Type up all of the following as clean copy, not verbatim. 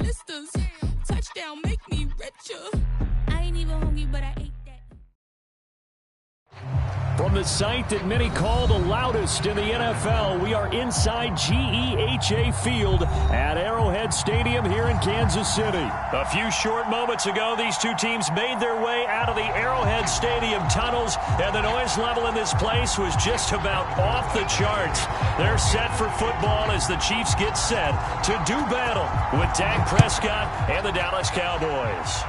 blisters. Touchdown, make me richer. I ain't even hungry, but I ate that. From the site that many call the loudest in the NFL, we are inside GEHA Field at Arrowhead Stadium here in Kansas City. A few short moments ago, these two teams made their way out of the Arrowhead Stadium tunnels, and the noise level in this place was just about off the charts. They're set for football as the Chiefs get set to do battle with Dak Prescott and the Dallas Cowboys.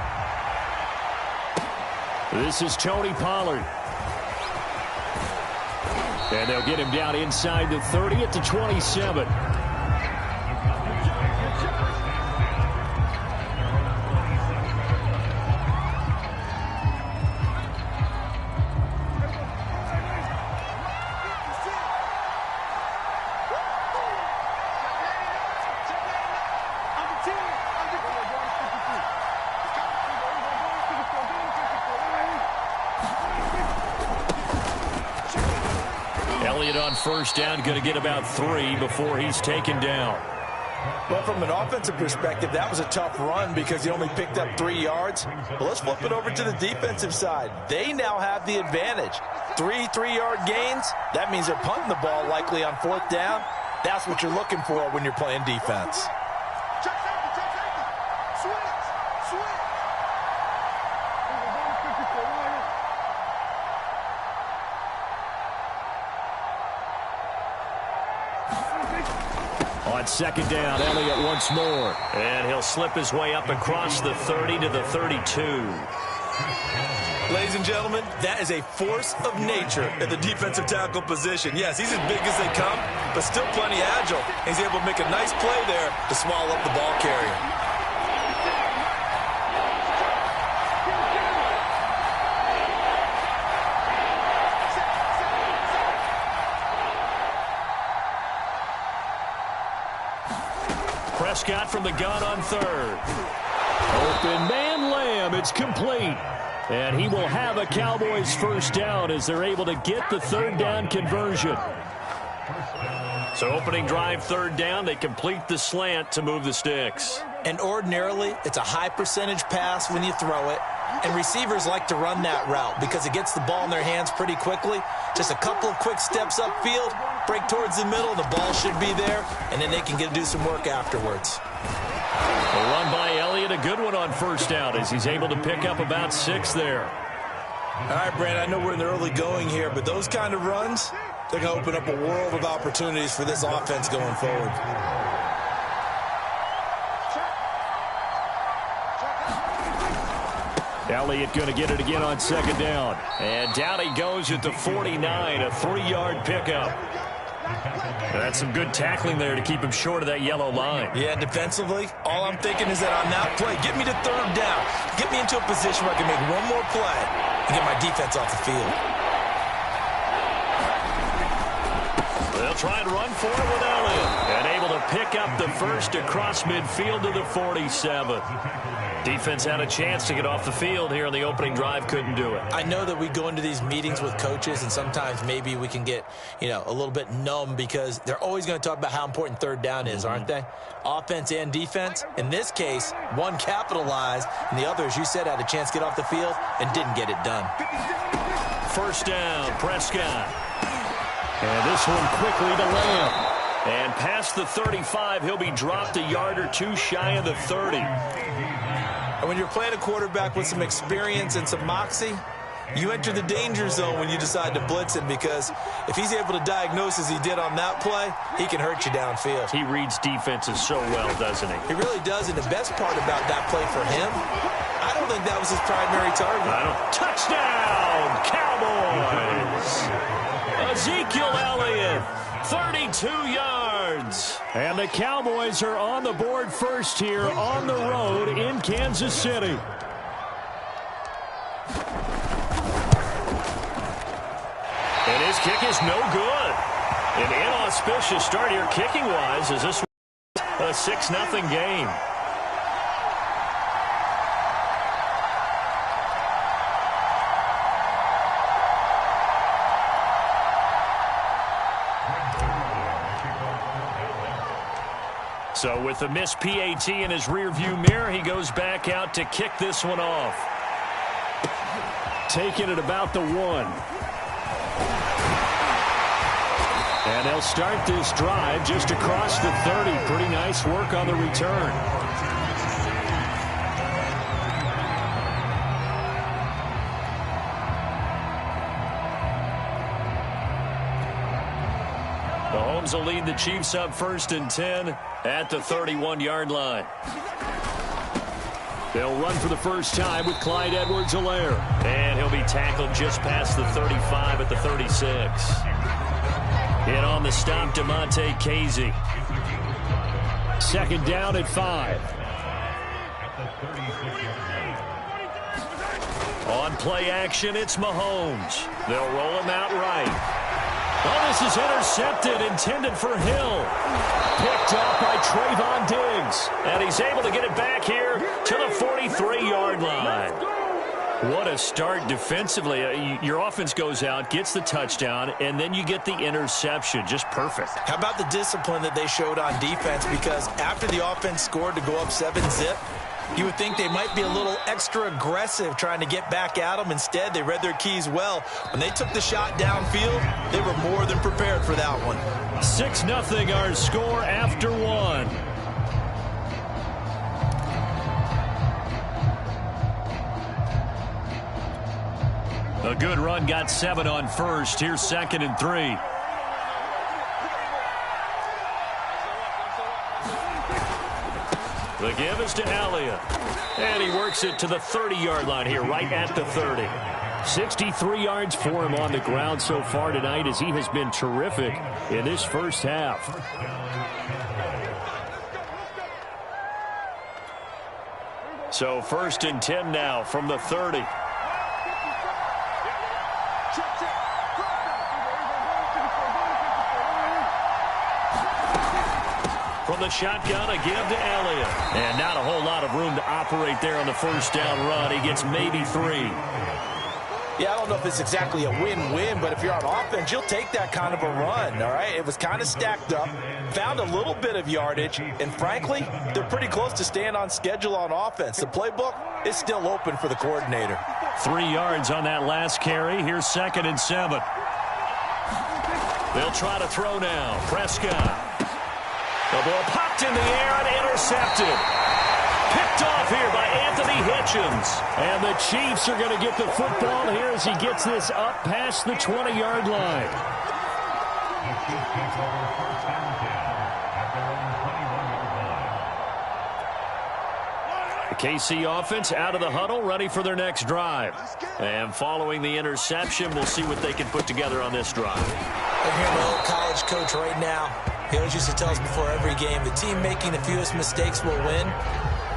This is Tony Pollard. And they'll get him down inside the 30 at the 27. On first down, going to get about 3 before he's taken down. Well, from an offensive perspective, that was a tough run because he only picked up 3 yards. But let's flip it over to the defensive side. They now have the advantage. 3 3-yard gains, that means they're punting the ball likely on 4th down. That's what you're looking for when you're playing defense. Second down, Elliott once more. And he'll slip his way up across the 30 to the 32. Ladies and gentlemen, that is a force of nature at the defensive tackle position. Yes, he's as big as they come, but still plenty agile. He's able to make a nice play there to swallow up the ball carrier. Prescott from the gun on 3rd. Open man Lamb. It's complete. And he will have a Cowboys first down as they're able to get the 3rd down conversion. So opening drive 3rd down, they complete the slant to move the sticks. And ordinarily, it's a high percentage pass when you throw it. And receivers like to run that route because it gets the ball in their hands pretty quickly. Just a couple of quick steps upfield, break towards the middle, the ball should be there, and then they can do some work afterwards. A run by Elliott, a good one on first down as he's able to pick up about 6 there. All right, Brand, I know we're in the early going here, but those kind of runs, they're going to open up a world of opportunities for this offense going forward. Elliott going to get it again on 2nd down. And down he goes at the 49, a 3-yard pickup. That's some good tackling there to keep him short of that yellow line. Yeah, defensively, all I'm thinking is that on that play, get me to 3rd down. Get me into a position where I can make one more play and get my defense off the field. They'll try and run for it with Elliott. And able to pick up the first across midfield to the 47. Defense had a chance to get off the field here in the opening drive, couldn't do it. I know that we go into these meetings with coaches, and sometimes maybe we can get, a little bit numb because they're always going to talk about how important 3rd down is, aren't they? Offense and defense. In this case, one capitalized, and the other, as you said, had a chance to get off the field and didn't get it done. First down, Prescott. And this one quickly to Lamb. And past the 35, he'll be dropped a yard or 2 shy of the 30. And when you're playing a quarterback with some experience and some moxie, you enter the danger zone when you decide to blitz him because if he's able to diagnose as he did on that play, he can hurt you downfield. He reads defenses so well, doesn't he? He really does, and the best part about that play for him, I don't think that was his primary target. Touchdown, Cowboys! Ezekiel Elliott, 32 yards. And the Cowboys are on the board first here on the road in Kansas City. And his kick is no good. An inauspicious start here kicking-wise as this was a 6-0 game. So with the missed PAT in his rearview mirror, he goes back out to kick this one off. Taking it about the 1. And they'll start this drive just across the 30. Pretty nice work on the return. Mahomes will lead the Chiefs up 1st and 10 at the 31-yard line. They'll run for the first time with Clyde Edwards-Helaire. And he'll be tackled just past the 35 at the 36. In on the stop, DeMonte Casey. 2nd down at 5. On play action, it's Mahomes. They'll roll him out right. Oh, this is intercepted, intended for Hill. Picked up by Trayvon Diggs. And he's able to get it back here to the 43-yard line. What a start defensively. Your offense goes out, gets the touchdown, and then you get the interception. Just perfect. How about the discipline that they showed on defense? Because after the offense scored to go up 7-zip, you would think they might be a little extra aggressive trying to get back at them. Instead, they read their keys well. When they took the shot downfield, they were more than prepared for that one. 6-0 our score after 1. A good run, got 7 on first. Here's 2nd and 3. The give is to Elliott. And he works it to the 30-yard line here, right at the 30. 63 yards for him on the ground so far tonight as he has been terrific in this first half. So 1st and 10 now from the 30. From the shotgun, a give to Elliott. And not a whole lot of room to operate there on the first down run. He gets maybe 3. Yeah, I don't know if it's exactly a win-win, but if you're on offense, you'll take that kind of a run, all right? It was kind of stacked up, found a little bit of yardage, and frankly, they're pretty close to staying on schedule on offense. The playbook is still open for the coordinator. 3 yards on that last carry. Here's 2nd and 7. They'll try to throw now. Prescott. The ball popped in the air and intercepted. Picked off here by Anthony Hitchens. And the Chiefs are going to get the football here as he gets this up past the 20-yard line. The KC offense out of the huddle, ready for their next drive. And following the interception, we'll see what they can put together on this drive. I'm hearing my old college coach right now. He always used to tell us before every game, the team making the fewest mistakes will win.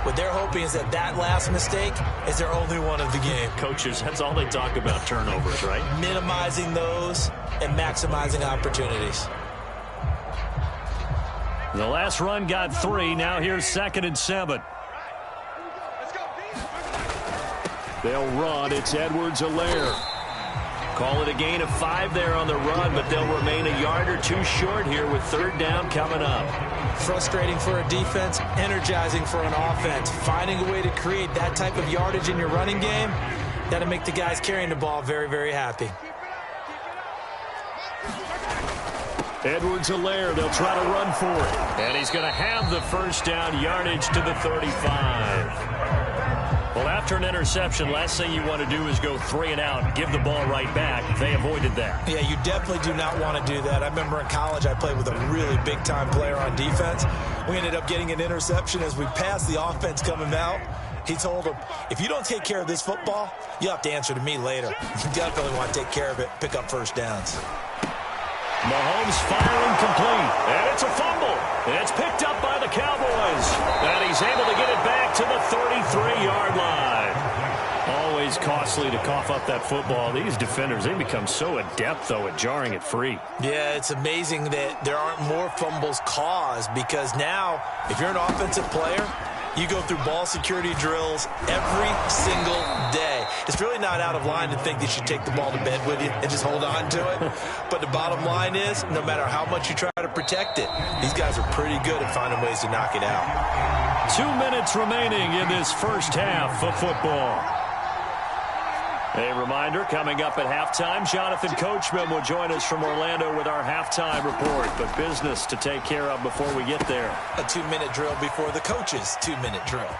What they're hoping is that that last mistake is their only one of the game. Coaches, that's all they talk about, turnovers, right? Minimizing those and maximizing opportunities. The last run got 3. Now here's 2nd and 7. They'll run. It's Edwards-Helaire. Call it a gain of 5 there on the run, but they'll remain a yard or 2 short here with 3rd down coming up. Frustrating for a defense, energizing for an offense. Finding a way to create that type of yardage in your running game, that'll make the guys carrying the ball very, very happy. Edwards-Helaire, they'll try to run for it. And he's going to have the first down, yardage to the 35. Well, after an interception, last thing you want to do is go 3 and out and give the ball right back. They avoided that. Yeah, you definitely do not want to do that. I remember in college I played with a really big-time player on defense. We ended up getting an interception as we passed the offense coming out. He told him, if you don't take care of this football, you'll have to answer to me later. You definitely want to take care of it, pick up first downs. Mahomes firing complete. And it's a fumble. And it's picked up by the Cowboys. And he's able to get it back to the 33-yard line. Always costly to cough up that football. These defenders, they become so adept, though, at jarring it free. Yeah, it's amazing that there aren't more fumbles caused because now, if you're an offensive player, You go through ball security drills every single day. It's really not out of line to think that you should take the ball to bed with you and just hold on to it. But the bottom line is, no matter how much you try to protect it, these guys are pretty good at finding ways to knock it out. 2 minutes remaining in this first half of football. A reminder, coming up at halftime, Jonathan Coachman will join us from Orlando with our halftime report. But business to take care of before we get there. A 2-minute drill before the coach's 2-minute drill.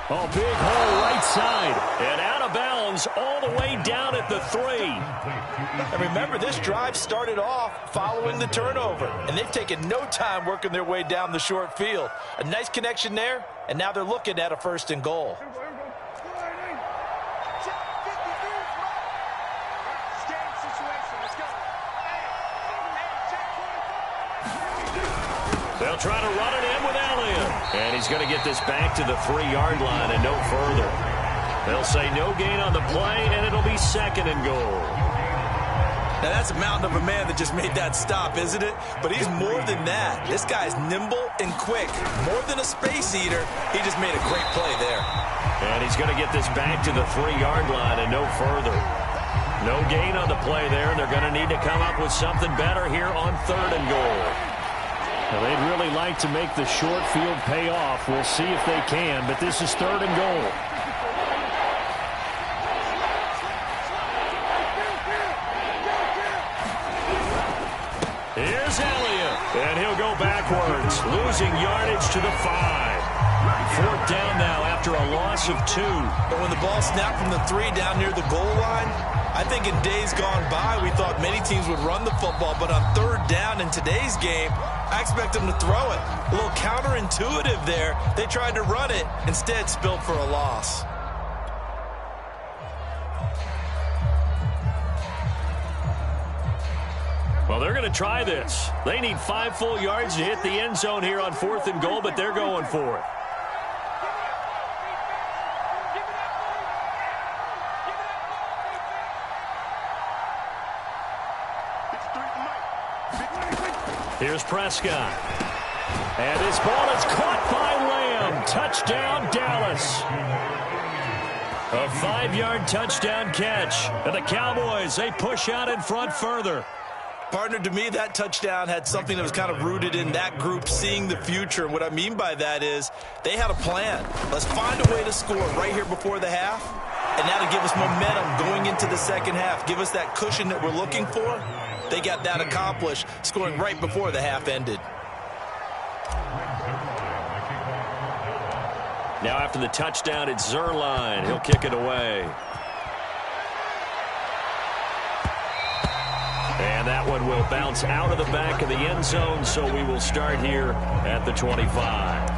Oh, big hole right side. And out of bounds all the way down at the 3. And remember, this drive started off following the turnover. And they've taken no time working their way down the short field. A nice connection there, and now they're looking at a 1st and goal. They'll try to run it in with Elliott. And he's going to get this back to the 3-yard line and no further. They'll say no gain on the play, and it'll be 2nd and goal. Now, that's a mountain of a man that just made that stop, isn't it? But he's more than that. This guy's nimble and quick. More than a space eater, he just made a great play there. And he's going to get this back to the 3-yard line and no further. No gain on the play there. They're going to need to come up with something better here on 3rd and goal. Well, they'd really like to make the short field pay off. We'll see if they can, but this is 3rd and goal. Here's Elliott, and he'll go backwards, losing yardage to the 5. 4th down now after a loss of 2. But when the ball snapped from the 3 down near the goal line, I think in days gone by, we thought many teams would run the football, but on 3rd down in today's game, I expect them to throw it. A little counterintuitive there. They tried to run it, instead spilled for a loss. Well, they're going to try this. They need 5 full yards to hit the end zone here on 4th and goal, but they're going for it. Here's Prescott. And this ball is caught by Lamb. Touchdown, Dallas. A 5-yard touchdown catch. And the Cowboys, they push out in front further. Partner, to me, that touchdown had something that was kind of rooted in that group seeing the future. And what I mean by that is they had a plan. Let's find a way to score right here before the half. And now to give us momentum going into the 2nd half. Give us that cushion that we're looking for. They got that accomplished, scoring right before the half ended. Now after the touchdown, it's Zerline. He'll kick it away. And that one will bounce out of the back of the end zone, so we will start here at the 25.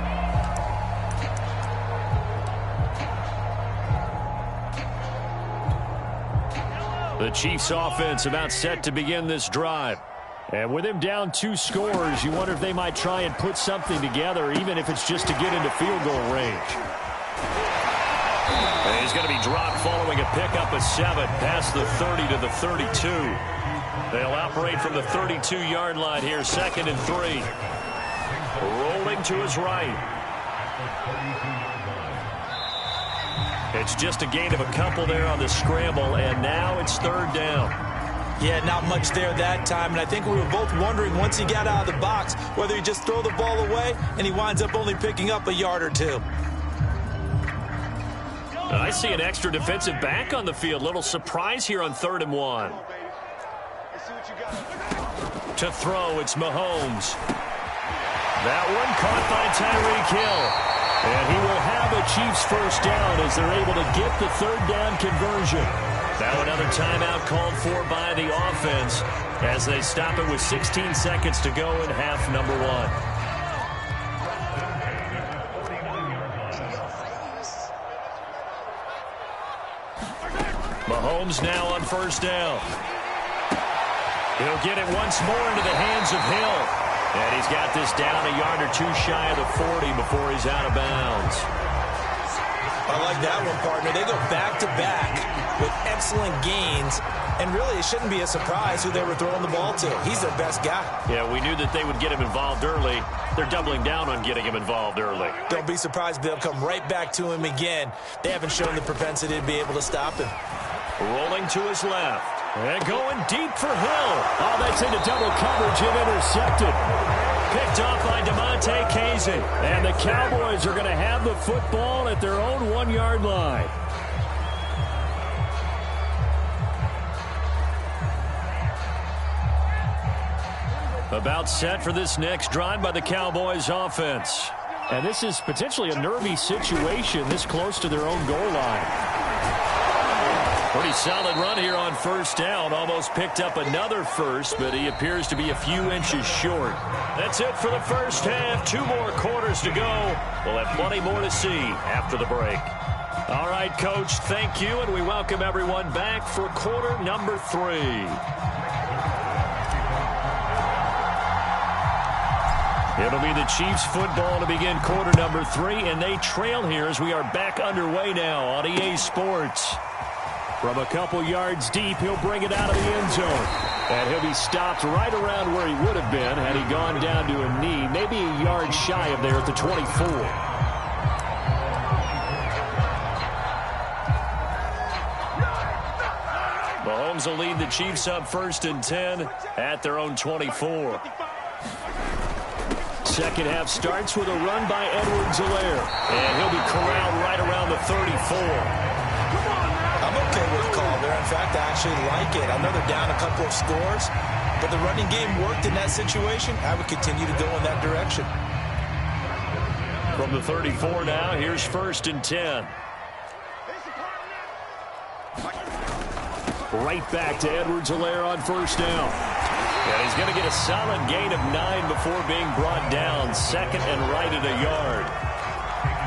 The Chiefs offense about set to begin this drive. And with him down 2 scores, you wonder if they might try and put something together, even if it's just to get into field goal range. And he's going to be dropped following a pickup of 7 past the 30 to the 32. They'll operate from the 32-yard line here, 2nd and 3. Rolling to his right. It's just a gain of a couple there on the scramble, and now it's 3rd down. Yeah, not much there that time, and I think we were both wondering once he got out of the box whether he just throw the ball away, and he winds up only picking up a yard or 2. I see an extra defensive back on the field. Little surprise here on 3rd and 1. To throw, it's Mahomes. That one caught by Tyreek Hill. And he will have a Chiefs 1st down as they're able to get the 3rd down conversion. Now another timeout called for by the offense as they stop it with 16 seconds to go in half number 1. Mahomes now on 1st down. He'll get it once more into the hands of Hill. And he's got this down a yard or 2 shy of the 40 before he's out of bounds. I like that one, partner. They go back-to-back with excellent gains, and really it shouldn't be a surprise who they were throwing the ball to. He's their best guy. Yeah, we knew that they would get him involved early. They're doubling down on getting him involved early. Don't be surprised if they'll come right back to him again. They haven't shown the propensity to be able to stop him. Rolling to his left. And going deep for Hill. Oh, that's into double coverage and intercepted. Picked off by DeMonte Casey. And the Cowboys are going to have the football at their own 1-yard line. About set for this next drive by the Cowboys offense. And this is potentially a nervy situation this close to their own goal line. Pretty solid run here on first down. Almost picked up another first, but he appears to be a few inches short. That's it for the first half. 2 more quarters to go. We'll have plenty more to see after the break. All right, Coach, thank you, and we welcome everyone back for quarter number 3. It'll be the Chiefs football to begin quarter number 3, and they trail here as we are back underway now on EA Sports. From a couple yards deep, he'll bring it out of the end zone. And he'll be stopped right around where he would have been had he gone down to a knee, maybe a yard shy of there at the 24. Mahomes will lead the Chiefs up 1st and 10 at their own 24. Second half starts with a run by Edwards-Helaire. And he'll be corralled right around the 34. I'm okay with the call there. In fact, I actually like it. I know they're down a couple of scores, but the running game worked in that situation. I would continue to go in that direction. From the 34 now, here's 1st and 10. Right back to Edwards-Helaire on first down. And he's going to get a solid gain of 9 before being brought down. 2nd and right at a yard.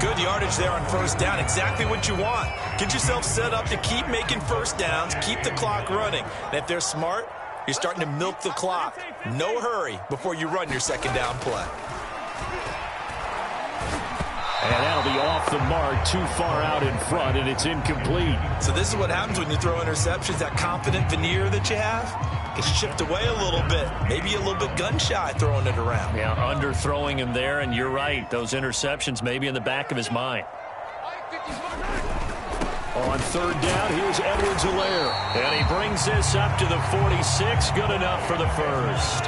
Good yardage there on first down. Exactly what you want. Get yourself set up to keep making first downs, keep the clock running. And if they're smart, you're starting to milk the clock. No hurry before you run your second down play. And that'll be off the mark, too far out in front, and it's incomplete. So this is what happens when you throw interceptions. That confident veneer that you have gets chipped away a little bit. Maybe a little bit gun-shy throwing it around. Yeah, underthrowing him there, and you're right. Those interceptions may be in the back of his mind. On 3rd down, here's Edwards-Helaire. And he brings this up to the 46. Good enough for the first.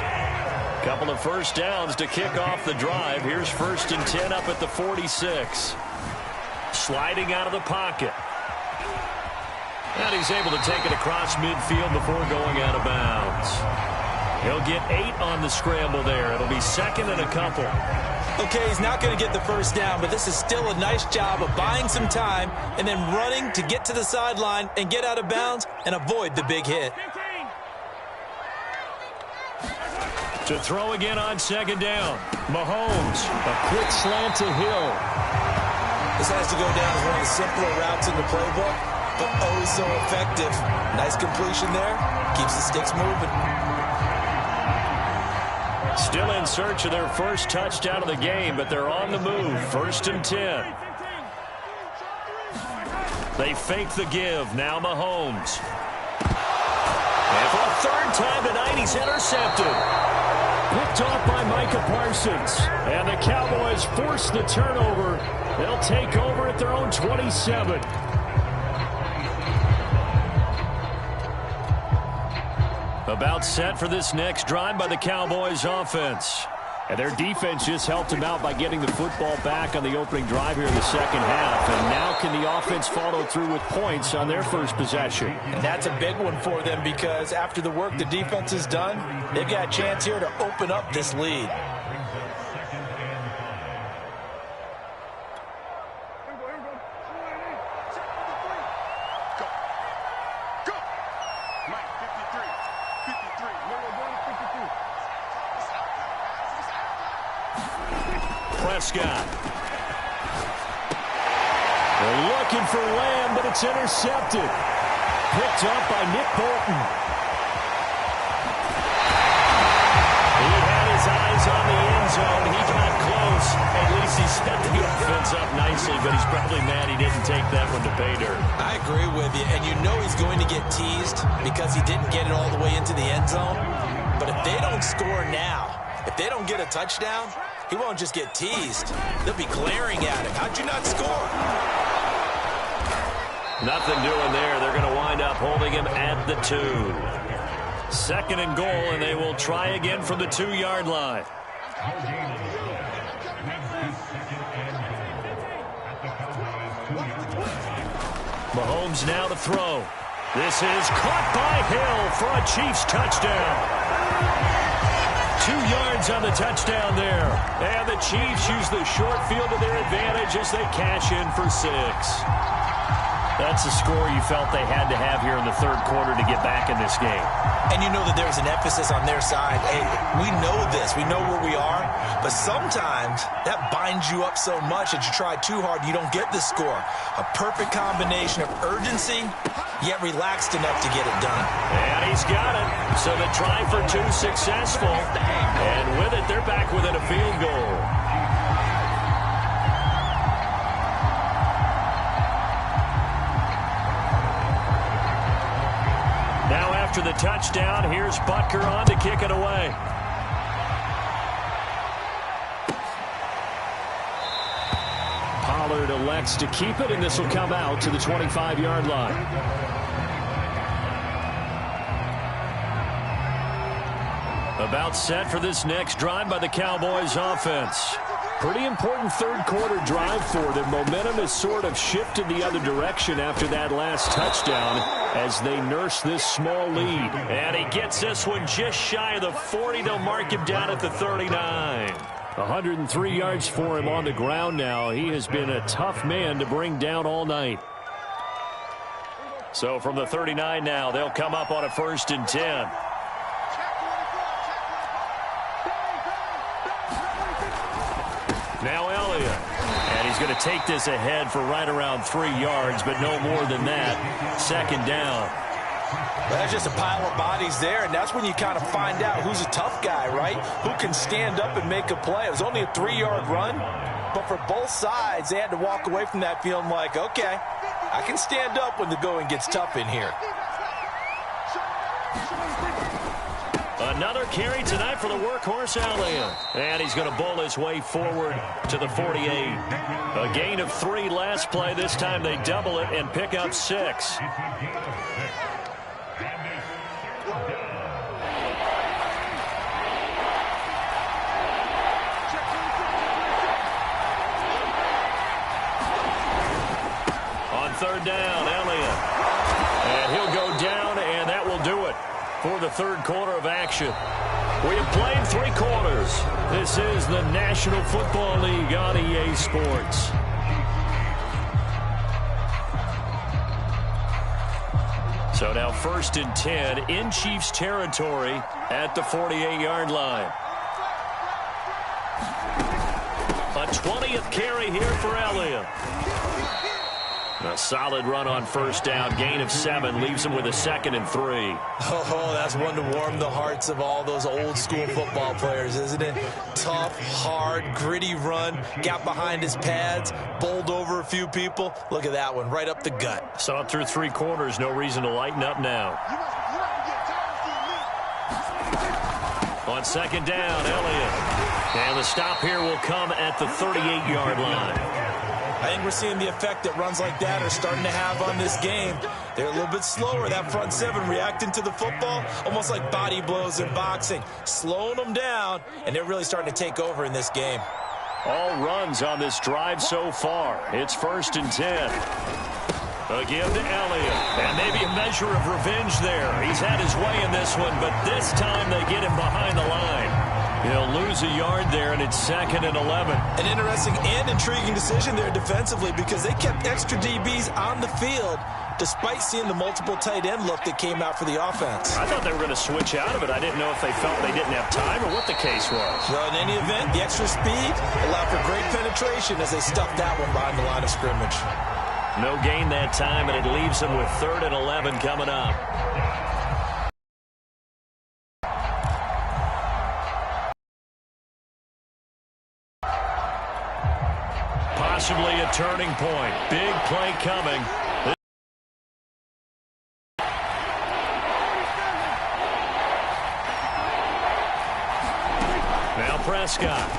Couple of first downs to kick off the drive. Here's 1st and 10 up at the 46. Sliding out of the pocket. And he's able to take it across midfield before going out of bounds. He'll get 8 on the scramble there. It'll be 2nd and a couple. Okay, he's not going to get the first down, but this is still a nice job of buying some time and then running to get to the sideline and get out of bounds and avoid the big hit. To throw again on 2nd down. Mahomes, a quick slant to Hill. This has to go down as one of the simpler routes in the playbook, but oh so effective. Nice completion there. Keeps the sticks moving. Still in search of their first touchdown of the game, but they're on the move. 1st and 10. They fake the give. Now Mahomes. And for a 3rd time tonight, he's intercepted. Picked off by Micah Parsons. And the Cowboys force the turnover. They'll take over at their own 27. About set for this next drive by the Cowboys offense. And their defense just helped them out by getting the football back on the opening drive here in the second half. And now can the offense follow through with points on their first possession? And that's a big one for them because after the work the defense has done, they've got a chance here to open up this lead. Prescott. They're looking for Lamb, but it's intercepted. Picked up by Nick Bolton. He had his eyes on the end zone. He got close. At least he set the offense up nicely but he's probably mad he didn't take that one to pay dirt. I agree with you, and you know he's going to get teased because he didn't get it all the way into the end zone. But if they don't score now, if they don't get a touchdown, he won't just get teased. They'll be glaring at him. How'd you not score? Nothing doing there. They're going to wind up holding him at the 2. 2nd and goal, and they will try again from the 2-yard line. Mahomes now to throw. This is caught by Hill for a Chiefs touchdown. 2 yards on the touchdown there. And the Chiefs use the short field to their advantage as they cash in for 6. That's a score you felt they had to have here in the 3rd quarter to get back in this game. And you know that there's an emphasis on their side. Hey, we know this. We know where we are. But sometimes that binds you up so much that you try too hard, you don't get the score. A perfect combination of urgency, yet relaxed enough to get it done. And he's got it. So the try for 2 successful. And with it, they're back within a field goal. Now after the touchdown, here's Butker on to kick it away. Pollard elects to keep it, and this will come out to the 25-yard line. About set for this next drive by the Cowboys offense. Pretty important 3rd quarter drive for them. Momentum has sort of shifted the other direction after that last touchdown as they nurse this small lead. And he gets this one just shy of the 40. They'll mark him down at the 39. 103 yards for him on the ground now. He has been a tough man to bring down all night. So from the 39 now, they'll come up on a 1st and 10. Now Elliott. And he's going to take this ahead for right around 3 yards, but no more than that. 2nd down. Well, there's just a pile of bodies there, and that's when you kind of find out who's a tough guy, right? Who can stand up and make a play. It was only a 3-yard run, but for both sides, they had to walk away from that feeling like, okay, I can stand up when the going gets tough in here. Another carry tonight for the workhorse Elliott. And he's going to bowl his way forward to the 48. A gain of 3 last play. This time they double it and pick up 6. On 3rd down, Elliott. And he'll go down, and that will do it for the 3rd quarter of action. We have played 3 quarters. This is the National Football League on EA Sports. So now 1st and 10 in Chiefs territory at the 48-yard line. A 20th carry here for Elliott. A solid run on 1st down. Gain of 7 leaves him with a 2nd and 3. Oh, that's one to warm the hearts of all those old school football players, isn't it? Tough, hard, gritty run. Got behind his pads, bowled over a few people. Look at that one, right up the gut. Saw it through 3 quarters. No reason to lighten up now. On 2nd down, Elliott. And the stop here will come at the 38-yard line. I think we're seeing the effect that runs like that are starting to have on this game. They're a little bit slower. That front 7 reacting to the football, almost like body blows in boxing. Slowing them down, and they're really starting to take over in this game. All runs on this drive so far. It's 1st and 10. Again to Elliott. And maybe a measure of revenge there. He's had his way in this one, but this time they get him behind the line. He'll lose a yard there, and it's 2nd and 11. An interesting and intriguing decision there defensively because they kept extra DBs on the field despite seeing the multiple tight end look that came out for the offense. I thought they were going to switch out of it. I didn't know if they felt they didn't have time or what the case was. Well, in any event, the extra speed allowed for great penetration as they stuffed that one behind the line of scrimmage. No gain that time, and it leaves them with 3rd and 11 coming up. possibly a turning point. Big play coming. Now Prescott.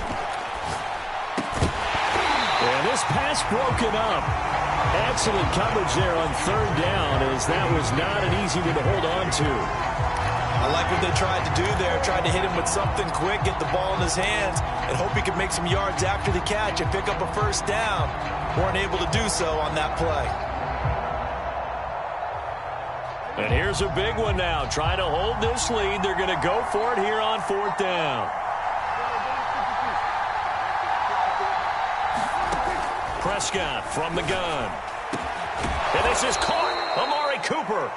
And this pass broken up. Excellent coverage there on third down, as that was not an easy one to hold on to. I like what they tried to do there. Tried to hit him with something quick, get the ball in his hands, and hope he could make some yards after the catch and pick up a first down. Weren't able to do so on that play. And here's a big one now. Trying to hold this lead. They're going to go for it here on fourth down. Prescott from the gun. And this is caught. Amari Cooper.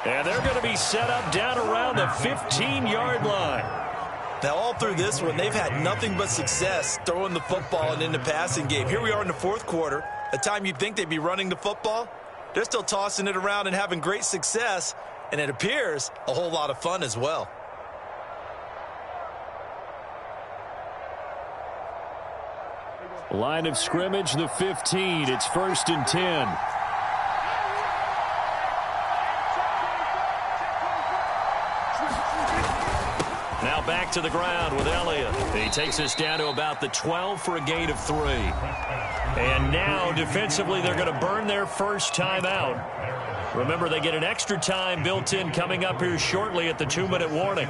And they're going to be set up down around the 15-yard line. Now, all through this one, they've had nothing but success throwing the football and in the passing game. Here we are in the fourth quarter. A time you'd think they'd be running the football. They're still tossing it around and having great success. And it appears a whole lot of fun as well. Line of scrimmage, the 15. It's 1st and 10. Now back to the ground with Elliott. He takes us down to about the 12 for a gain of 3. And now defensively they're going to burn their first time out. Remember, they get an extra time built in coming up here shortly at the 2-minute warning.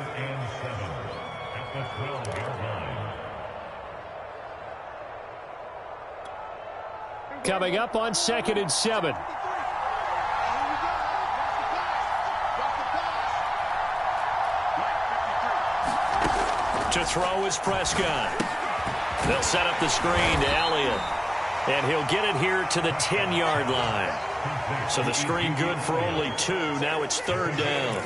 Coming up on 2nd and 7. To throw is Prescott. They'll set up the screen to Elliott. And he'll get it here to the 10-yard line. So the screen good for only 2. Now it's 3rd down.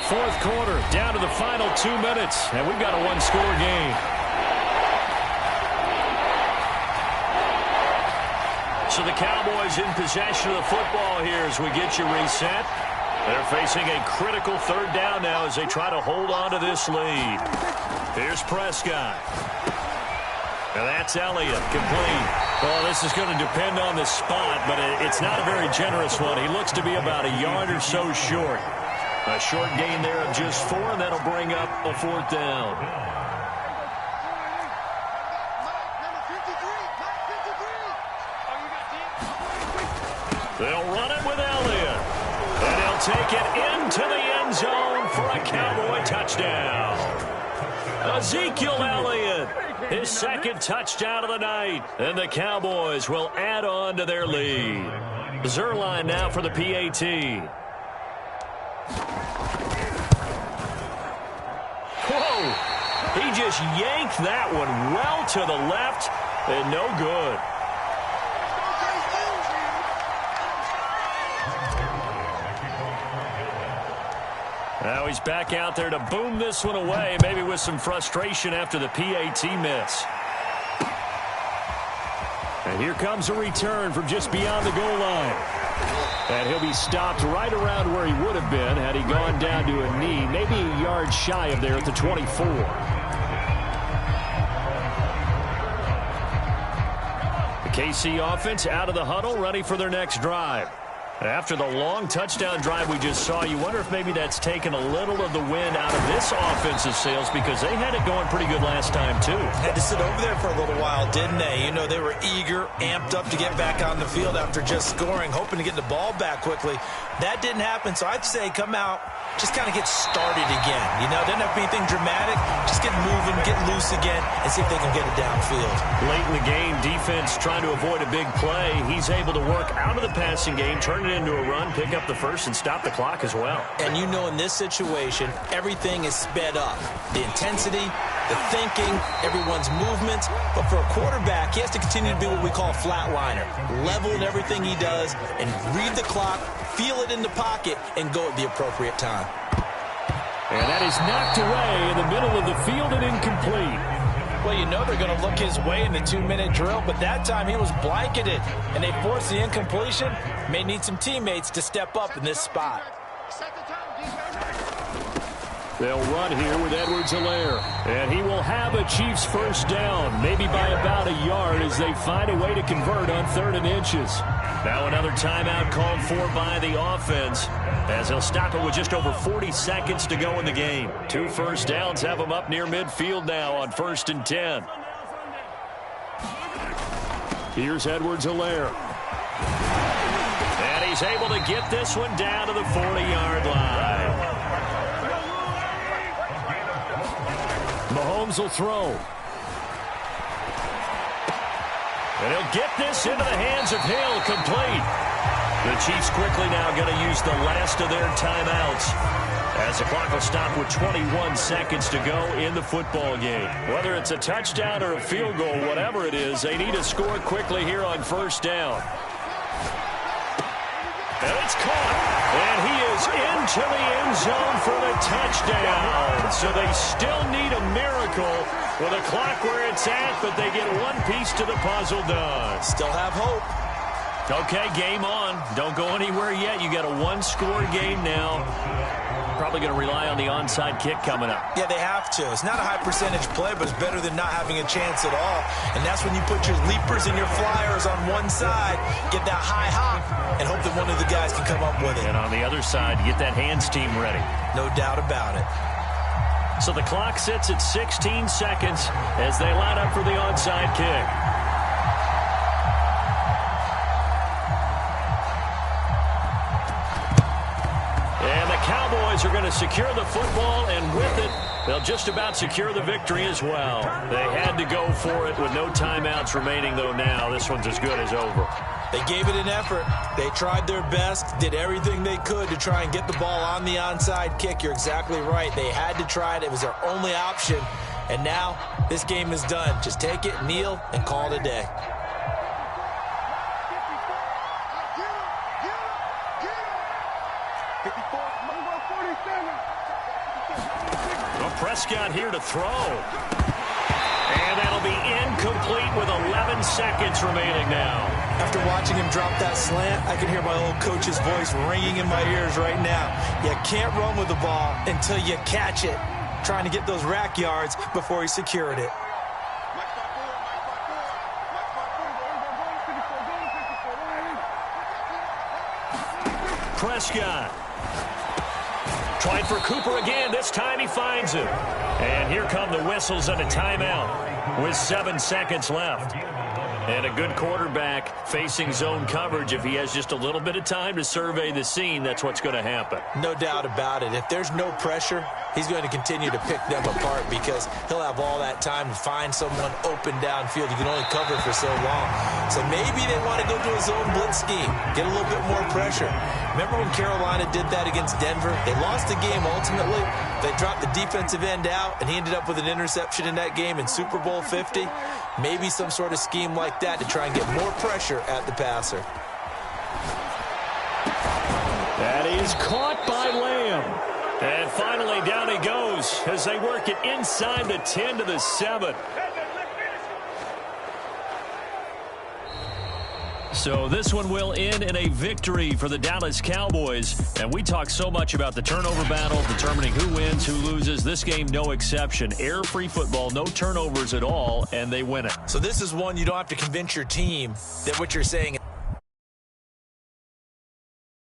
Fourth quarter, down to the final 2 minutes, and we've got a one-score game. So the Cowboys in possession of the football here as we get you reset. They're facing a critical 3rd down now as they try to hold on to this lead. Here's Prescott. And that's Elliott, complete. Well, this is going to depend on the spot, but it's not a very generous one. He looks to be about a yard or so short. A short gain there of just 4, and that'll bring up a 4th down. They'll run it with Elliott. And he'll take it into the end zone for a Cowboy touchdown. Ezekiel Elliott, his 2nd touchdown of the night. And the Cowboys will add on to their lead. Zerline now for the PAT. Whoa! He just yanked that one well to the left and no good. Now he's back out there to boom this one away, maybe with some frustration after the PAT miss. And here comes a return from just beyond the goal line. And he'll be stopped right around where he would have been had he gone down to a knee, maybe a yard shy of there at the 24. The KC offense out of the huddle, ready for their next drive. After the long touchdown drive we just saw, you wonder if maybe that's taken a little of the wind out of this offensive sails, because they had it going pretty good last time, too. Had to sit over there for a little while, didn't they? You know, they were eager, amped up to get back on the field after just scoring, hoping to get the ball back quickly. That didn't happen, so I'd say come out, just kind of get started again. You know, doesn't have to be anything dramatic. Just get moving, get loose again, and see if they can get it downfield. Late in the game, defense trying to avoid a big play. He's able to work out of the passing game, turn it into a run, pick up the first, and stop the clock as well. And you know, in this situation, everything is sped up. The intensity, the thinking, everyone's movements. But for a quarterback, he has to continue to be what we call a flatliner. Level in everything he does and read the clock, feel it in the pocket, and go at the appropriate time. And that is knocked away in the middle of the field and incomplete. Well, you know they're going to look his way in the 2-minute drill, but that time he was blanketed, and they forced the incompletion. May need some teammates to step up in this spot. They'll run here with Edwards-Helaire. And he will have a Chiefs first down, maybe by about a yard as they find a way to convert on 3rd and inches. Now another timeout called for by the offense as he'll stop it with just over 40 seconds to go in the game. 2 first downs have him up near midfield now on 1st and 10. Here's Edwards-Helaire. And he's able to get this one down to the 40-yard line. Mahomes will throw. And he'll get this into the hands of Hill, complete. The Chiefs quickly now going to use the last of their timeouts as the clock will stop with 21 seconds to go in the football game. Whether it's a touchdown or a field goal, whatever it is, they need to score quickly here on 1st down. And it's caught. And he is into the end zone for the touchdown. So they still need a miracle with a clock where it's at, but they get one piece to the puzzle done. Still have hope. Okay, game on. Don't go anywhere yet. You got a 1-score game now. Probably going to rely on the onside kick coming up. Yeah, they have to. It's not a high percentage play, but it's better than not having a chance at all. And that's when you put your leapers and your flyers on one side, get that high hop, and hope that one of the guys can come up with it. And on the other side, get that hands team ready. No doubt about it. So the clock sits at 16 seconds as they line up for the onside kick. And the Cowboys are going to secure the football, and with it, they'll just about secure the victory as well. They had to go for it with no timeouts remaining, though now this one's as good as over. They gave it an effort. They tried their best, did everything they could to try and get the ball on the onside kick. You're exactly right. They had to try it. It was their only option. And now this game is done. Just take it, kneel, and call it a day. Well, Prescott here to throw. And that'll be incomplete with 11 seconds remaining now. After watching him drop that slant, I can hear my old coach's voice ringing in my ears right now. You can't run with the ball until you catch it. Trying to get those rack yards before he secured it. Prescott. Trying for Cooper again. This time he finds it. And here come the whistles and a timeout with 7 seconds left. And a good quarterback facing zone coverage. If he has just a little bit of time to survey the scene, that's what's going to happen. No doubt about it. If there's no pressure, he's going to continue to pick them apart because he'll have all that time to find someone open downfield. You can only cover for so long. So maybe they want to go to a zone blitz scheme, get a little bit more pressure. Remember when Carolina did that against Denver? They lost the game ultimately. They dropped the defensive end out, and he ended up with an interception in that game in Super Bowl 50. Maybe some sort of scheme like that to try and get more pressure at the passer. That is caught by Lamb. And finally down he goes as they work it inside the 10 to the 7. So this one will end in a victory for the Dallas Cowboys. And we talk so much about the turnover battle, determining who wins, who loses. This game, no exception. Error-free football, no turnovers at all, and they win it. So this is one you don't have to convince your team that what you're saying